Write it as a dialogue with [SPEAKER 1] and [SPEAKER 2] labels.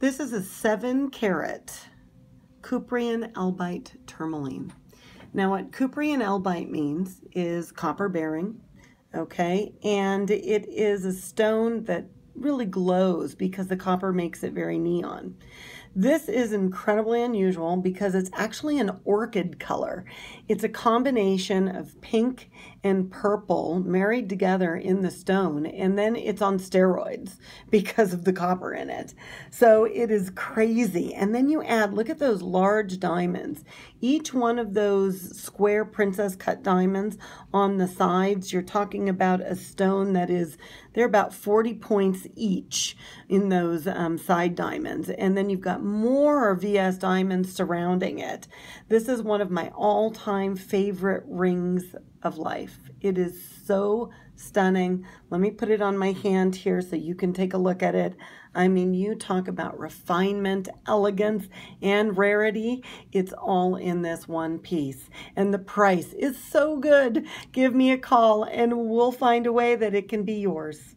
[SPEAKER 1] This is a 7-carat Cuprian Elbite tourmaline. Now what Cuprian Elbite means is copper bearing, okay? And it is a stone that really glows because the copper makes it very neon. This is incredibly unusual because it's actually an orchid color. It's a combination of pink and purple married together in the stone, and then it's on steroids because of the copper in it. So it is crazy. And then you add, look at those large diamonds. Each one of those square princess cut diamonds on the sides, you're talking about a stone that is, they're about 40 points each in those side diamonds. And then you've got more VS diamonds surrounding it. This is one of my all-time favorite rings of life. It is so stunning. Let me put it on my hand here so you can take a look at it. I mean, you talk about refinement, elegance, and rarity. It's all in this one piece. And the price is so good. Give me a call and we'll find a way that it can be yours.